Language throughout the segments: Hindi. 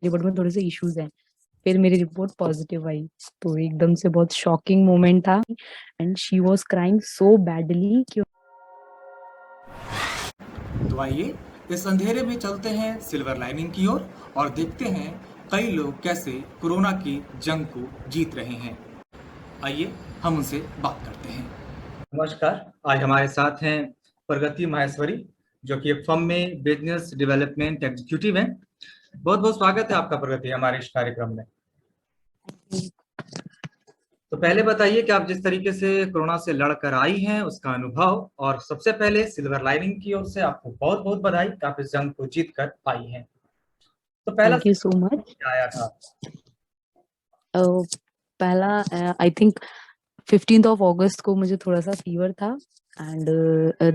रिपोर्ट में थोड़े से इश्यूज हैं। फिर मेरी रिपोर्ट पॉजिटिव आई, तो एकदम से बहुत शॉकिंग मोमेंट था। And she was crying so badly कि तो आइए इस अंधेरे में चलते हैं सिल्वर लाइनिंग की ओर और देखते हैं कई लोग कैसे कोरोना की जंग को जीत रहे हैं। आइए हम उनसे बात करते हैं। नमस्कार, आज हमारे साथ हैं प्रगति माहेश्वरी, जो कि एक फर्म में बिजनेस डेवलपमेंट एग्जीक्यूटिव हैं। बहुत बहुत स्वागत है आपका प्रगति हमारे इस कार्यक्रम में। तो पहले बताइए कि आप जिस तरीके से कोरोना से लड़कर आई हैं उसका अनुभव, और सबसे पहले सिल्वर लाइनिंग की ओर से आपको बहुत बहुत बधाई कि आप इस जंग को जीत कर आई हैं। तो पहला थैंक यू सो मच। क्या आया था? पहला आई थिंक 15 अगस्त को मुझे थोड़ा सा फीवर था। एंड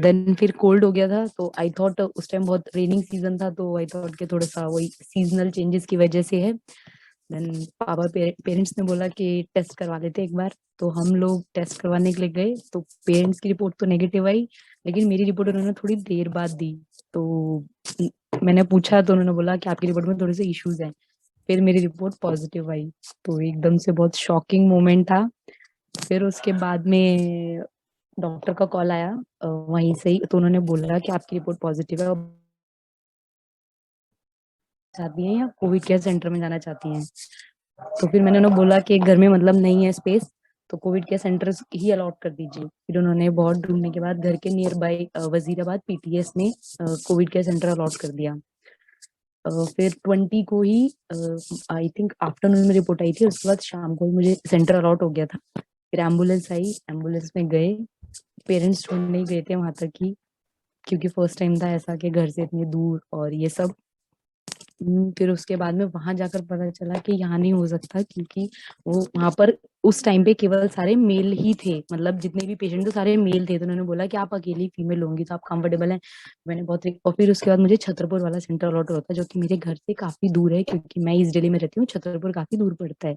देन फिर कोल्ड हो गया था, तो आई थॉट उस टाइम बहुत रेनिंग सीजन था, तो आई थॉट कि थोड़ा सा वही सीजनल चेंजेस की वजह से है। देन पापा पेरेंट्स ने बोला कि टेस्ट करवा लेते एक बार, तो हम लोग टेस्ट करवाने के लिए गए। तो पेरेंट्स की रिपोर्ट तो नेगेटिव आई, लेकिन मेरी रिपोर्ट उन्होंने थोड़ी देर बाद दी। तो मैंने पूछा तो उन्होंने बोला कि आपकी रिपोर्ट में थोड़े से इश्यूज हैं। फिर मेरी रिपोर्ट पॉजिटिव आई, तो एकदम से बहुत शॉकिंग मोमेंट था। फिर उसके बाद में डॉक्टर का कॉल आया वहीं से ही, तो उन्होंने बोला कि आपकी रिपोर्ट पॉजिटिव है, और चाहती हैं या कोविड केयर सेंटर में जाना चाहती हैं। तो फिर मैंने उन्हें बोला कि घर में मतलब नहीं है स्पेस, तो कोविड केयर सेंटर ही अलॉट कर दीजिए। फिर उन्होंने बहुत ढूंढने के बाद घर के नियर बाय वजीराबाद पीटीएस में कोविड केयर सेंटर अलॉट कर दिया। फिर 20 को ही आई थिंक आफ्टरनून में रिपोर्ट आई थी, उसके बाद शाम को ही मुझे सेंटर अलॉट हो गया था। फिर एम्बुलेंस आई, एम्बुलेंस में गए। पेरेंट्स ढूंढने ही गए थे वहां तक ही, क्योंकि फर्स्ट टाइम था ऐसा कि घर से इतनी दूर और ये सब। फिर उसके बाद में वहां जाकर पता चला कि यहाँ नहीं हो सकता, क्योंकि वो वहां पर उस टाइम पे केवल सारे मेल ही थे, मतलब जितने भी पेशेंट थे सारे मेल थे। तो उन्होंने बोला कि आप अकेली फीमेल होंगी तो आप कंफर्टेबल हैं। मैंने बहुत और फिर उसके बाद मुझे छतरपुर वाला सेंटर अलॉट होता, जो कि मेरे घर से काफी दूर है, क्योंकि मैं ईस्ट दिल्ली में रहती हूँ, छतरपुर काफी दूर पड़ता है।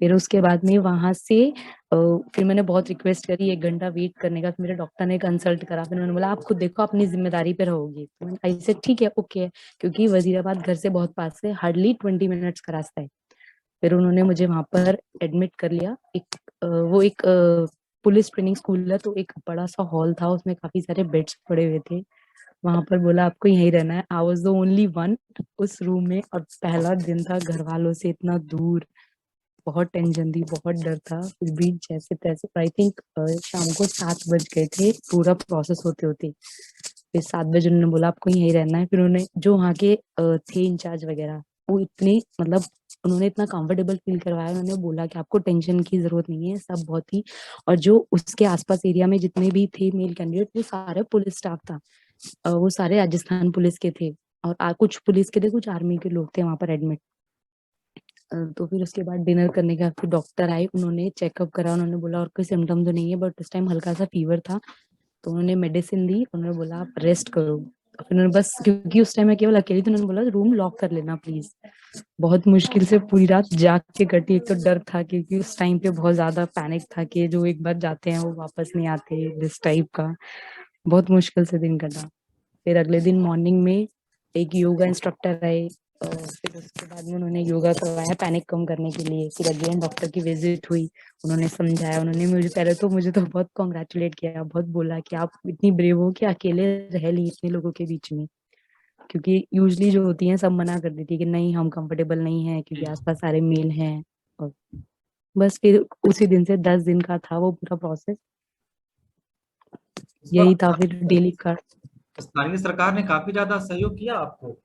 फिर उसके बाद में वहां से फिर मैंने बहुत रिक्वेस्ट करी 1 घंटा वेट करने का। फिर मेरे डॉक्टर ने कंसल्ट करा, फिर उन्होंने बोला आप खुद देखो, अपनी जिम्मेदारी पे रहोगी। तो मैंने ऐसे ठीक है, ओके है, क्योंकि वजीराबाद घर से बहुत पास है, हार्डली 20 मिनट्स का रास्ता है। फिर उन्होंने मुझे वहां पर एडमिट कर लिया। वो एक पुलिस ट्रेनिंग स्कूल है, तो एक बड़ा सा हॉल था, उसमें काफी सारे बेड्स पड़े हुए थे। वहां पर बोला आपको यहीं रहना है। I was the only one उस रूम में, और पहला दिन था घर वालों से इतना दूर। बहुत टेंशन थी, बहुत डर था, फिर भी जैसे तैसे आई थिंक शाम को 7 बज गए थे पूरा प्रोसेस होते होते। फिर 7 बजे उन्होंने बोला आपको यहीं रहना है। फिर उन्होंने जो वहाँ के थे इंचार्ज वगैरह, वो इतने मतलब उन्होंने इतना कंफर्टेबल फील करवाया। उन्होंने बोला कि आपको टेंशन की जरूरत नहीं है, सब बहुत ही। और जो उसके आसपास एरिया में जितने भी थे मेल कैंडिडेट, वो सारे पुलिस स्टाफ था। वो सारे राजस्थान पुलिस के थे, और कुछ पुलिस के थे, कुछ आर्मी के लोग थे वहां पर एडमिट। तो फिर उसके बाद डिनर करने के बाद फिर डॉक्टर आए, उन्होंने चेकअप करा। उन्होंने बोला और कोई सिम्टम तो नहीं है, बट उस टाइम हल्का सा फीवर था। तो उन्होंने मेडिसिन दी, उन्होंने बोला आप रेस्ट करो। फिर उन्होंने बस, क्योंकि उस टाइम मैं केवल अकेली थी, उन्होंने बोला रूम लॉक कर लेना प्लीज। बहुत मुश्किल से पूरी रात जाग के कटी। एक तो डर था, क्योंकि उस टाइम पे बहुत ज्यादा पैनिक था कि जो एक बार जाते हैं वो वापस नहीं आते, दिस टाइप का। बहुत मुश्किल से दिन कटा। फिर अगले दिन मॉर्निंग में एक योगा इंस्ट्रक्टर आए, और फिर उसके बाद में उन्होंने योगा करवाया पैनिक कम करने के लिए। फिर अगेन डॉक्टर की विजिट हुई, उन्होंने समझाया। उन्होंने मुझे पहले तो मुझे तो बहुत कॉन्ग्रेचुलेट किया, बहुत बोला कि आप इतनी ब्रेव हो कि अकेले रह ली इतने लोगों के बीच में, क्योंकि यूजली जो होती हैं सब मना कर देती है कि नहीं हम कंफर्टेबल नहीं है, क्योंकि आसपास सारे मेल हैं। और बस फिर उसी दिन से 10 दिन का था वो पूरा प्रोसेस, इस यही था वक्त फिर डेली का। स्थानीय सरकार ने काफी ज्यादा सहयोग किया आपको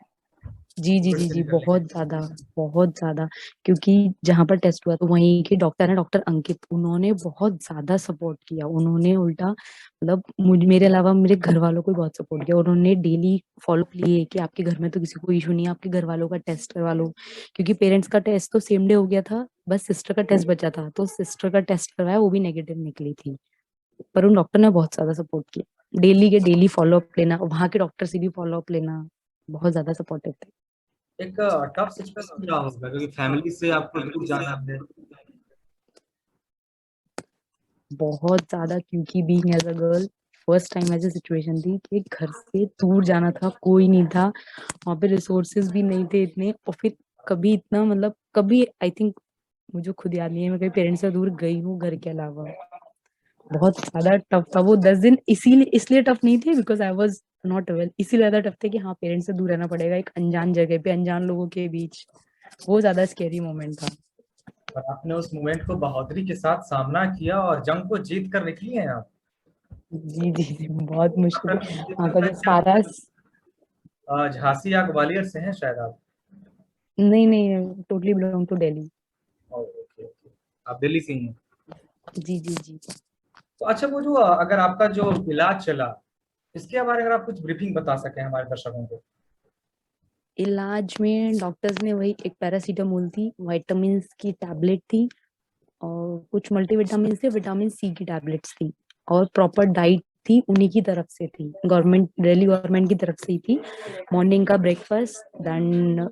जी जी कोविड जी से जी, निकलने के बहुत ज्यादा, बहुत ज्यादा। क्योंकि जहां पर टेस्ट हुआ तो वहीं के डॉक्टर है, डॉक्टर अंकित, उन्होंने बहुत ज्यादा सपोर्ट किया। उन्होंने उल्टा मतलब मुझ मेरे अलावा मेरे घर वालों को भी बहुत सपोर्ट किया। उन्होंने डेली फॉलो लिए कि आपके घर में तो किसी को इशू नहीं है, आपके घर वालों का टेस्ट करवा लो। क्योंकि पेरेंट्स का टेस्ट तो सेम डे हो गया था, बस सिस्टर का टेस्ट बचा था, तो सिस्टर का टेस्ट करवाया, वो भी नेगेटिव निकली थी। पर उन डॉक्टर ने बहुत ज्यादा सपोर्ट किया, डेली के डेली फॉलो अप लेना, वहां के डॉक्टर से भी फॉलो अप लेना, बहुत ज्यादा सपोर्टिव थे। एक टफ सिचुएशन रहा होगा क्योंकि फैमिली से आपको दूर जाना है। बहुत ज्यादा, क्योंकि being as a girl first time ऐसी सिचुएशन थी कि घर से दूर जाना था, कोई नहीं था वहां पे, रिसोर्सेज भी नहीं थे इतने। और फिर कभी इतना मतलब कभी आई थिंक मुझे खुद याद नहीं है मैं कभी पेरेंट्स से दूर गई हूँ घर के अलावा। बहुत ज्यादा टफ था वो 10 दिन, इसीलिए इसलिए टफ नहीं थे because I was not well, इसीलिए ज्यादा टफ थे कि हाँ पेरेंट्स से दूर रहना पड़ेगा एक अनजान जगह पे अनजान लोगों के बीच। वो ज्यादा स्केरी मोमेंट था। और आपने उस मोमेंट को बहादुरी के साथ सामना किया और जंग को जीत कर निकली हैं आप। जी जी जी, बहुत मुश्किल आपका है। मुझे वहाँ का लगता है जो सारा झांसी या ग्वालियर से हैं शायद आप। नहीं नहीं, totally belong to Delhi. Okay okay, आप दिल्ली से ही हैं। जी जी जी। तो अच्छा, वो जो अगर आपका जो इलाज चला, इसके बारे में अगर आप कुछ ब्रीफिंग बता सकें हमारे दर्शकों को। इलाज में डॉक्टर्स ने वही एक पैरासीटामोल थी, विटामिन की टैबलेट थी और कुछ मल्टीविटामिन थे, विटामिन सी की टैबलेट्स थी और प्रॉपर डाइट थी उन्हीं की तरफ से थी, गवर्नमेंट दिल्ली गवर्नमेंट की तरफ से ही थी। मॉर्निंग का ब्रेकफास्ट, देन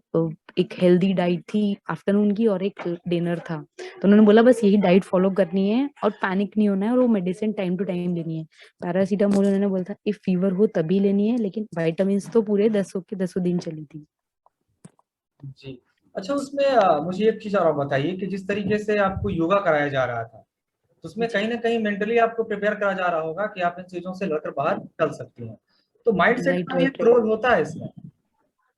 एक हेल्दी डाइट थी आफ्टरनून की और एक डिनर था। तो उन्होंने बोला बस यही डाइट फॉलो करनी है और पैनिक नहीं होना है और वो मेडिसिन टाइम टू टाइम लेनी है। पैरासीटामोल उन्होंने बोला था इफ फीवर हो तभी लेनी है, लेकिन विटामिन तो पूरे 10 दिन चली थी। जी। अच्छा, उसमें मुझे एक चीज और आप बताइए कि जिस तरीके से आपको योगा कराया जा रहा था, तो उसमें जी कहीं ना कहीं मेंटली आपको प्रिपेयर करा जा रहा होगा कि आप इन चीजों से लड़कर बाहर निकल सकती हैं। तो माइंड सेट राइट का भी राइट एक राइट। रोल होता है इसमें।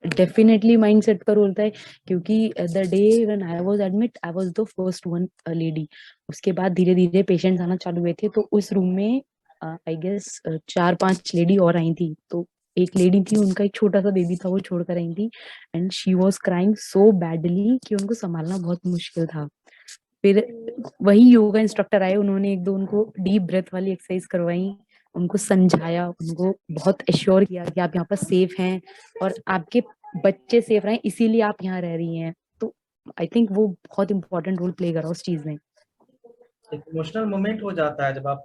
डेफिनेटली माइंड सेट का रोल था क्योंकि the day when I was admit I was the first one lady. उसके बाद धीरे धीरे पेशेंट्स आना चालू हुए थे तो उस रूम में आई गेस 4-5 लेडी और आई थी। तो एक लेडी थी उनका एक छोटा सा बेबी था वो छोड़कर आई थी and she was crying so badly कि उनको संभालना बहुत मुश्किल था। फिर वही योगा इंस्ट्रक्टर आए, उन्होंने एक दो उनको डीप ब्रेथ वाली एक्सरसाइज करवाई, उनको समझाया, उनको बहुत एश्योर किया कि आप यहाँ पर सेफ हैं और आपके बच्चे सेफ रहे इसीलिए आप यहाँ रह रही हैं। तो आई थिंक वो बहुत इंपॉर्टेंट रोल प्ले करा उस चीज में। एक इमोशनल मोमेंट हो जाता है जब आप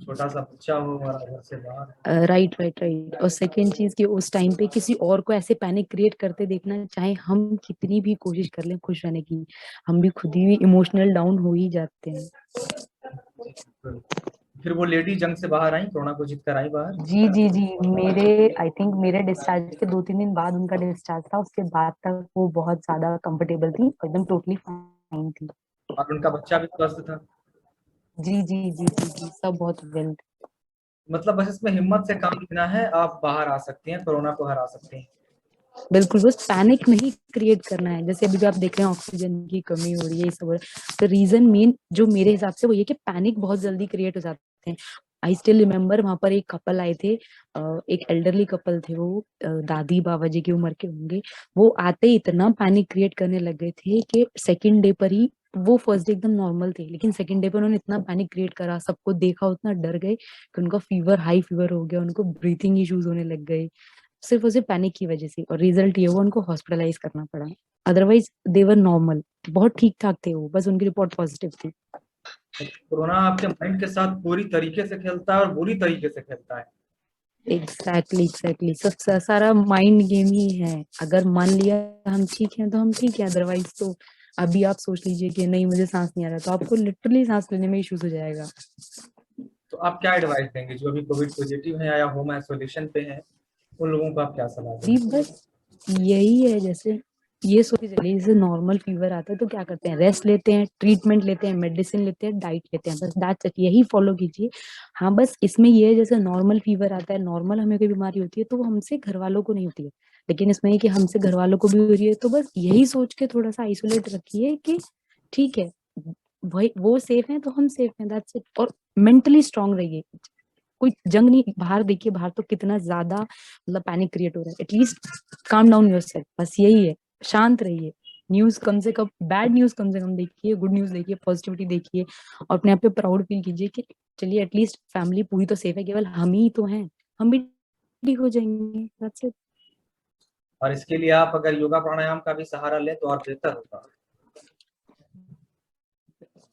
छोटा सा बच्चा हो और घर से बाहर। Right right right. और सेकेंड चीज कि उस टाइम पे किसी और को ऐसे पैनिक क्रिएट करते देखना, चाहे हम कितनी भी कोशिश कर लें खुश रहने की, हम भी खुद ही इमोशनल डाउन हो ही जाते हैं। बिल्कुल। फिर वो लेडी जंग से बाहर आई, कोरोना को जीत कर आई बाहर। जी जी जी। मेरे आई थिंक मेरे डिस्चार्ज के 2-3 दिन बाद उनका डिस्चार्ज था, उसके बाद तक वो बहुत ज्यादा कंफर्टेबल थी, एकदम टोटली फाइन थी। और उनका बच्चा भी स्वस्थ था। जी जी जी जी जी, सब बहुत वेल। मतलब बस इसमें हिम्मत से काम लेना है, आप बाहर आ सकती हैं, कोरोना को हरा सकती हैं। बिल्कुल, बस पैनिक नहीं क्रिएट करना है। जैसे अभी भी आप देख रहे हैं ऑक्सीजन की कमी हो रही है, ये सब हो रहा है, तो रीजन मेन जो मेरे हिसाब से वो ये कि पैनिक बहुत जल्दी क्रिएट हो जाते हैं। आई स्टिल रिमेम्बर वहां पर एक कपल आए थे, एक एल्डरली कपल थे वो, दादी बाबा जी की उम्र के होंगे। वो आते ही इतना पैनिक क्रिएट करने लग गए थे कि सेकंड डे पर ही, वो फर्स्ट डे एकदम नॉर्मल थे लेकिन सेकंड डे पर उन्होंने इतना पैनिक क्रिएट करा, सबको देखा उतना डर गए कि उनका फीवर, हाई फीवर हो गया, उनको ब्रीथिंग इश्यूज होने लग गए सिर्फ और सिर्फ पैनिक की वजह से। और रिजल्ट ये हुआ उनको हॉस्पिटलाइज करना पड़ा, अदरवाइज दे वर नॉर्मल, बहुत ठीक ठाक थे वो, बस उनकी रिपोर्ट पॉजिटिव थी। कोरोना आपके माइंड के साथ पूरी तरीके से खेलता है और बुरी तरीके से खेलता है। एग्जैक्टली एग्जैक्टली, सब सारा माइंड गेम ही है। अगर मान लिया हम ठीक हैं तो हम ठीक है, अदरवाइज तो अभी आप सोच लीजिए कि नहीं मुझे सांस नहीं आ रहा तो आपको लिटरली सांस लेने में इश्यूज हो जाएगा। तो आप क्या एडवाइस देंगे जो अभी कोविड पॉजिटिव है या होम आइसोलेशन पे है, उन लोगों को आप क्या सलाह जी देंगे। बस यही है, जैसे ये सोच के चलिए जैसे नॉर्मल फीवर आता है तो क्या करते हैं, रेस्ट लेते हैं, ट्रीटमेंट लेते हैं, मेडिसिन लेते हैं, डाइट लेते हैं, बस दैट्स इट, यही फॉलो कीजिए। हाँ बस इसमें ये है जैसे नॉर्मल फीवर आता है, नॉर्मल हमें कोई बीमारी होती है तो वो हमसे घर वालों को नहीं होती है, लेकिन इसमें ये कि हमसे घर वालों को भी हो रही है तो बस यही सोच के थोड़ा सा आइसोलेट रखिए कि ठीक है, वही वो सेफ है तो हम सेफ हैं, दैट्स इट। और मेंटली स्ट्रांग रहिए, कोई जंग नहीं, बाहर देखिए बाहर तो कितना ज्यादा मतलब पैनिक क्रिएट हो रहा है, एटलीस्ट काम डाउन योरसेल्फ, बस यही है, शांत रहिए। न्यूज कम से कम, बैड न्यूज कम से कम देखिए, गुड न्यूज देखिए, पॉजिटिविटी देखिए और अपने आप पे प्राउड फील कीजिए कि चलिए एटलीस्ट फैमिली पूरी तो सेफ है, केवल हम ही तो हैं, हम भी ठीक हो जाएंगे, दैट्स इट। और इसके लिए आप अगर योगा प्राणायाम का भी सहारा लें तो और बेहतर होगा।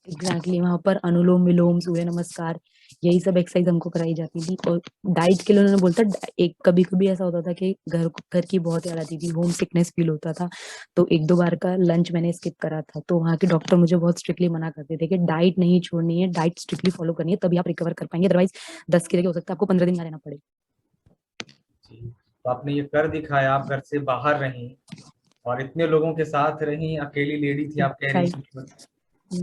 एग्जैक्टली, वहां पर अनुलोम विलोम, सूर्य नमस्कार, यही सब एक्सरसाइज हमको कराई जाती थी। और डाइट के लिए उन्होंने बोलता, एक कभी कभी ऐसा होता था कि घर की बहुत याद आती थी, होम सिकनेस फील होता था, तो 1-2 बार का लंच मैंने स्किप करा था, तो वहाँ के डॉक्टर मुझे बहुत स्ट्रिक्टली मना करते थे कि डाइट नहीं छोड़नी है, डाइट स्ट्रिक्टली फॉलो करनी है तभी आप रिकवर कर पाएंगे, अदरवाइज 10 की जगह हो सकता है आपको 15 दिन यहाँ रहना पड़े। जी। तो आपने ये कर दिखाया, आप घर से बाहर रहीं, और इतने लोगों के साथ रही, अकेली लेडी थी आप कह रही राइट, हैं।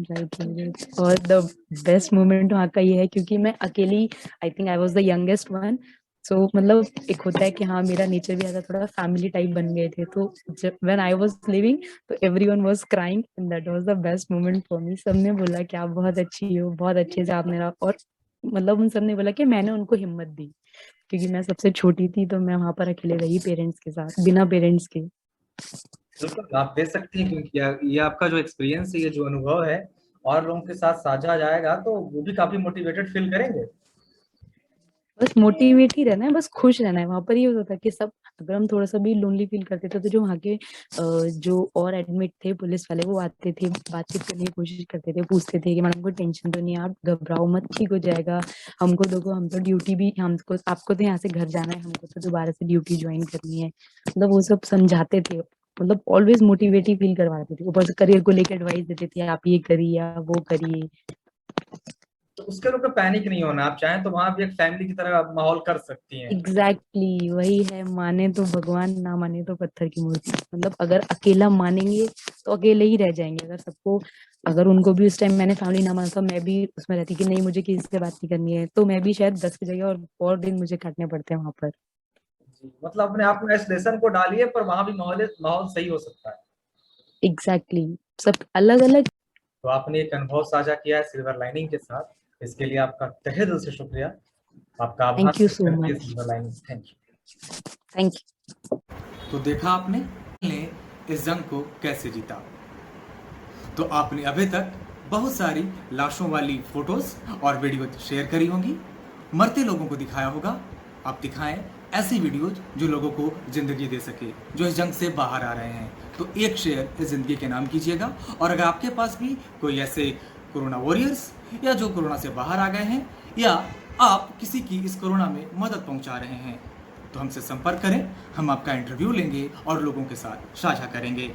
Right, right. और द बेस्ट मोमेंट वहाँ का ये है क्योंकि मैं अकेली, I think I was the youngest one. So मतलब एक होता है कि हाँ मेरा नेचर भी ऐसा थोड़ा फैमिली टाइप बन गए थे, तो जब व्हेन आई वाज लिविंग तो everyone was crying and that was the best moment for me. सबने बोला कि आप बहुत अच्छी हो, बहुत अच्छे से आपने रहा। और मतलब उन सबने बोला कि मैंने उनको हिम्मत दी क्योंकि मैं सबसे छोटी थी, तो मैं वहां पर अकेले रही पेरेंट्स के साथ, बिना पेरेंट्स के। बिल्कुल आप दे सकती हैं, क्योंकि ये आपका जो एक्सपीरियंस है, ये जो अनुभव है, और लोगों के साथ साझा जाएगा तो वो भी काफी मोटिवेटेड फील करेंगे। बस मोटिवेट ही रहना है, बस खुश रहना है। वहां पर ये होता था कि सब, अगर हम थोड़ा सा भी लोनली फील करते थे तो जो वहाँ के जो और एडमिट थे पुलिस वाले, वो आते थे, बातचीत करने की कोशिश करते थे, पूछते थे कि मैडम को टेंशन तो नहीं है, आप घबराओ मत, ठीक हो जाएगा। हमको देखो, हम तो ड्यूटी भी, हमको आपको तो यहाँ से घर जाना है, हमको तो दोबारा से ड्यूटी ज्वाइन करनी है। मतलब वो सब समझाते थे, मतलब ऑलवेज मोटिवेटिव फील करवाते थे। ऊपर से करियर को लेकर एडवाइस देते थे, आप ये करिए या वो करिए। तो उसके ऊपर पैनिक नहीं होना, आप चाहें तो वहां भी एक फैमिली की तरह आप माहौल कर सकती हैं। एग्जैक्टली exactly, वही है, माने तो भगवान, ना माने तो पत्थर की मूर्ति। मतलब अगर अकेला मानेंगे तो अकेले ही रह जाएंगे। अगर सबको, अगर उनको भी उस टाइम मैंने फैमिली ना माना था, मैं भी उसमें रहती कि नहीं मुझे किसी से बात नहीं करनी है, तो मैं भी शायद 10 की जगह और दिन मुझे काटने पड़ते हैं वहां पर। जी, मतलब अपने आप में इस लेसन को डालिए, पर वहां भी माहौल माहौल सही हो सकता है। एग्जैक्टली exactly, सब अलग अलग। तो आपने एक अनुभव साझा किया है सिल्वर लाइनिंग के साथ, इसके लिए आपका तहे दिल से शुक्रिया। आपका आभार थैंक यू व्यक्त सो करती है much. Silver lining. Thank you. Thank तो देखा आपने ने इस जंग को कैसे जीता। तो आपने अभी तक बहुत सारी लाशों वाली फोटोज और वीडियो शेयर करी होंगी, मरते लोगों को दिखाया होगा। आप दिखाएं ऐसी वीडियोज जो लोगों को जिंदगी दे सके, जो इस जंग से बाहर आ रहे हैं। तो एक शेयर इस जिंदगी के नाम कीजिएगा। और अगर आपके पास भी कोई ऐसे कोरोना वॉरियर्स, या जो कोरोना से बाहर आ गए हैं, या आप किसी की इस कोरोना में मदद पहुंचा रहे हैं, तो हमसे संपर्क करें। हम आपका इंटरव्यू लेंगे और लोगों के साथ साझा करेंगे।